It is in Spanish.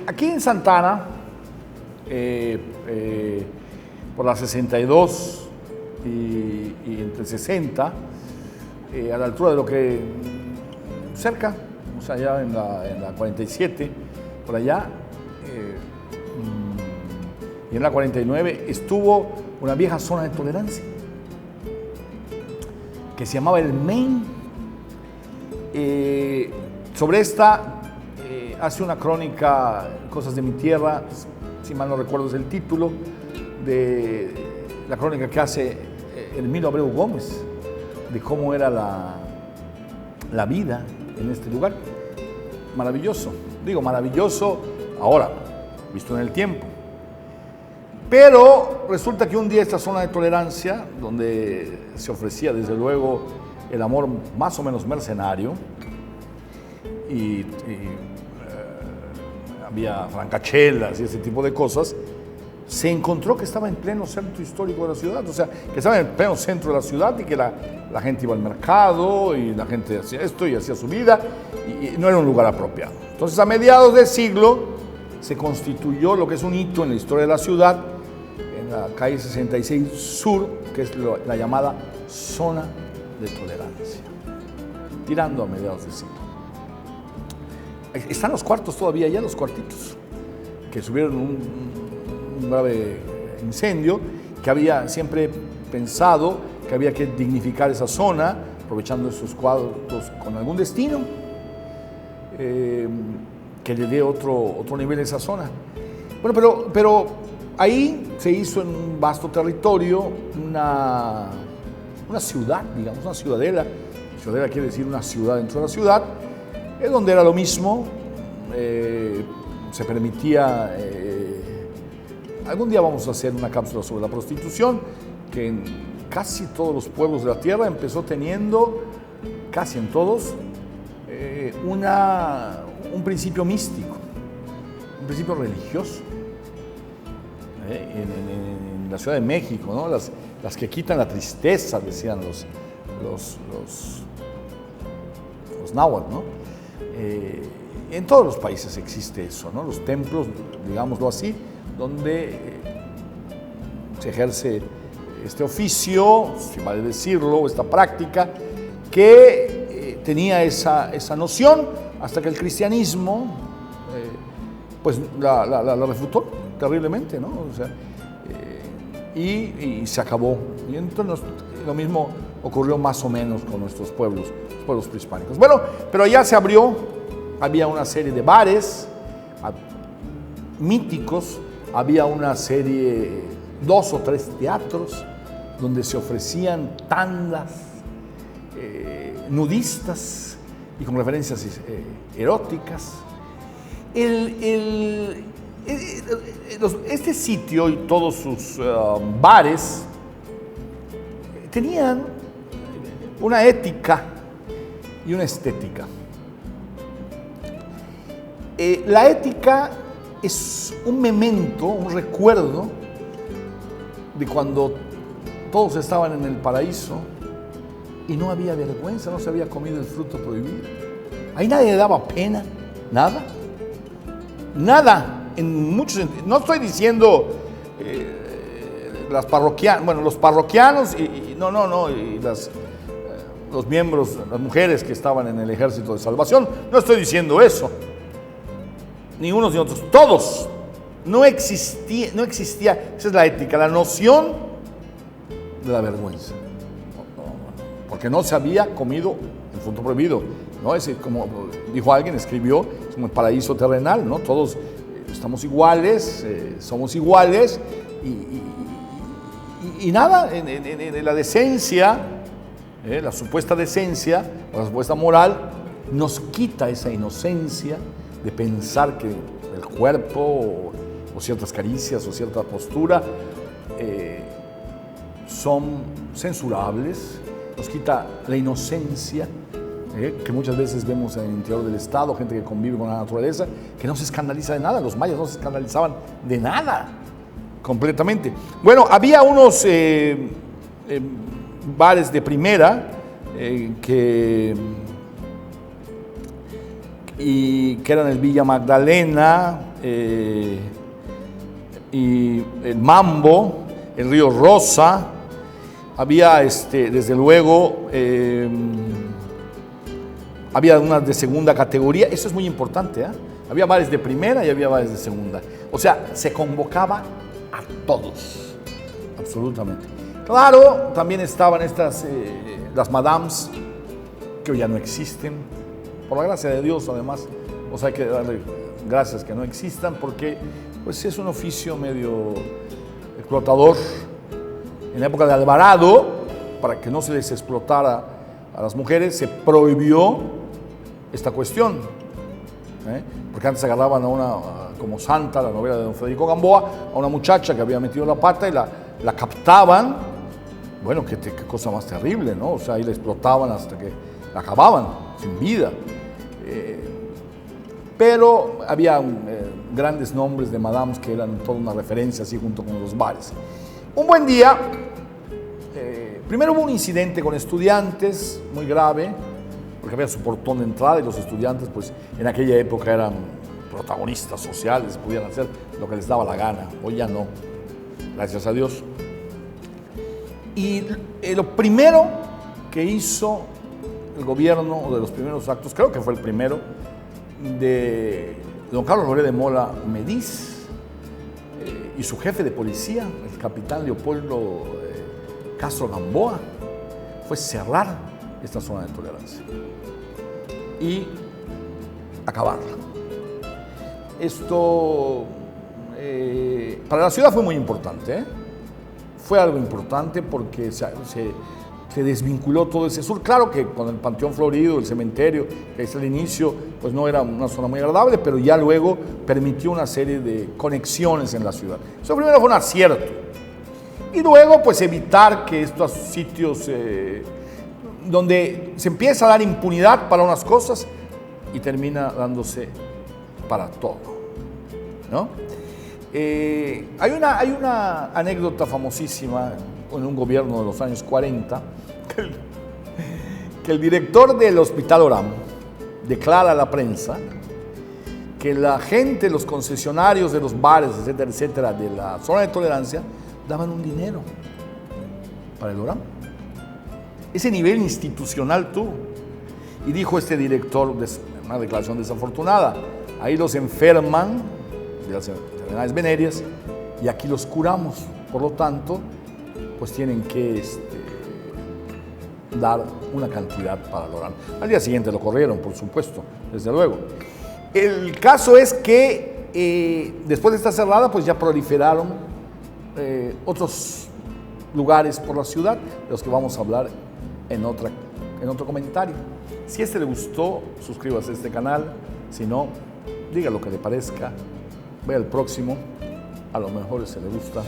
Aquí en Santana, por la 62 y entre 60, a la altura de lo que cerca, o sea, ya en la 47, por allá, y en la 49 estuvo una vieja zona de tolerancia que se llamaba el Main. Sobre esta hace una crónica, Cosas de mi tierra, si mal no recuerdo es el título de la crónica que hace Emilio Abreu Gómez, de cómo era la vida en este lugar. Maravilloso, digo maravilloso ahora, visto en el tiempo. Pero resulta que un día esta zona de tolerancia, donde se ofrecía desde luego el amor más o menos mercenario, y había francachelas y ese tipo de cosas, se encontró que estaba en pleno centro histórico de la ciudad, o sea, que estaba en pleno centro de la ciudad y que la gente iba al mercado y la gente hacía esto y hacía su vida y no era un lugar apropiado. Entonces, a mediados del siglo se constituyó lo que es un hito en la historia de la ciudad, en la calle 66 Sur, que es la llamada zona de tolerancia, tirando a mediados del siglo. Están los cuartos todavía allá, los cuartitos, que sufrieron un grave incendio, que había siempre pensado que había que dignificar esa zona, aprovechando esos cuadros con algún destino, que le dé otro nivel a esa zona. Bueno, pero ahí se hizo en un vasto territorio una ciudad, digamos, una ciudadela. Ciudadela quiere decir una ciudad dentro de la ciudad, donde era lo mismo, se permitía, algún día vamos a hacer una cápsula sobre la prostitución, que en casi todos los pueblos de la tierra empezó teniendo, casi en todos, un principio místico, un principio religioso. En la Ciudad de México, ¿no? Las que quitan la tristeza, decían los náhuatl, ¿no? En todos los países existe eso, ¿no? Los templos, digámoslo así, donde se ejerce este oficio, si vale decirlo, esta práctica, que tenía esa noción, hasta que el cristianismo pues la refutó terriblemente, ¿no? O sea, y se acabó. Y entonces lo mismo ocurrió más o menos con nuestros pueblos, los pueblos prehispánicos. Bueno, pero ya se abrió, había una serie de bares míticos, había una serie, 2 o 3 teatros, donde se ofrecían tandas nudistas y con referencias eróticas. Este sitio y todos sus bares tenían una ética y una estética. La ética es un memento, un recuerdo de cuando todos estaban en el paraíso y no había vergüenza, no se había comido el fruto prohibido. Ahí nadie le daba pena, nada. Nada, en muchos sentidos. No estoy diciendo los parroquianos y los miembros, las mujeres que estaban en el ejército de salvación, no estoy diciendo eso. Ni unos ni otros, todos. No existía, esa es la ética, la noción de la vergüenza. Porque no se había comido el fruto prohibido, ¿no? Es como dijo alguien, escribió, es como el paraíso terrenal, ¿no? Todos estamos iguales, somos iguales y nada, en la decencia, la supuesta decencia, o la supuesta moral, nos quita esa inocencia de pensar que el cuerpo o ciertas caricias o cierta postura son censurables, nos quita la inocencia que muchas veces vemos en el interior del Estado, gente que convive con la naturaleza, que no se escandaliza de nada. Los mayas no se escandalizaban de nada, completamente. Bueno, había unos bares de primera que y que eran el Villa Magdalena, y el Mambo, el Río Rosa. Había, desde luego, había unas de segunda categoría. Eso es muy importante, ¿eh? Había bares de primera y había bares de segunda. O sea, se convocaba a todos, absolutamente. Claro, también estaban estas, las madames, que hoy ya no existen, por la gracia de Dios, además. O sea, hay que darle gracias que no existan, porque pues es un oficio medio explotador. En la época de Alvarado, para que no se les explotara a las mujeres, se prohibió esta cuestión, porque antes agarraban a una, como Santa, la novela de don Federico Gamboa, a una muchacha que había metido la pata y la captaban. Bueno, qué cosa más terrible, ¿no? O sea, ahí la explotaban hasta que la acababan, sin vida. Pero había grandes nombres de madames que eran toda una referencia, así junto con los bares. Un buen día, primero hubo un incidente con estudiantes, muy grave, porque había su portón de entrada y los estudiantes, pues, en aquella época eran protagonistas sociales, podían hacer lo que les daba la gana. Hoy ya no, gracias a Dios. Y lo primero que hizo el gobierno, o de los primeros actos, creo que fue el primero, de don Carlos Loret de Mola Mediz, y su jefe de policía, el capitán Leopoldo Castro Gamboa, fue cerrar esta zona de tolerancia y acabarla. Esto para la ciudad fue muy importante, ¿eh? Fue algo importante porque se desvinculó todo ese sur. Claro que con el Panteón Florido, el cementerio, que es el inicio, pues no era una zona muy agradable, pero ya luego permitió una serie de conexiones en la ciudad. Eso primero fue un acierto. Y luego, pues evitar que estos sitios donde se empieza a dar impunidad para unas cosas y termina dándose para todo, ¿no? Hay una anécdota famosísima en un gobierno de los años 40, que el director del Hospital Orán declara a la prensa que la gente, los concesionarios de los bares, etcétera, etcétera, de la zona de tolerancia, daban un dinero para el Orán. Ese nivel institucional tuvo. Y dijo este director, una declaración desafortunada: ahí los enferman de las enfermedades venéreas y aquí los curamos. Por lo tanto, pues tienen que dar una cantidad para el Orán. Al día siguiente lo corrieron, por supuesto, desde luego. El caso es que después de esta cerrada, pues ya proliferaron otros lugares por la ciudad, de los que vamos a hablar en otro comentario. Si le gustó, suscríbase a este canal. Si no, diga lo que le parezca. Vea el próximo, a lo mejor se le gusta.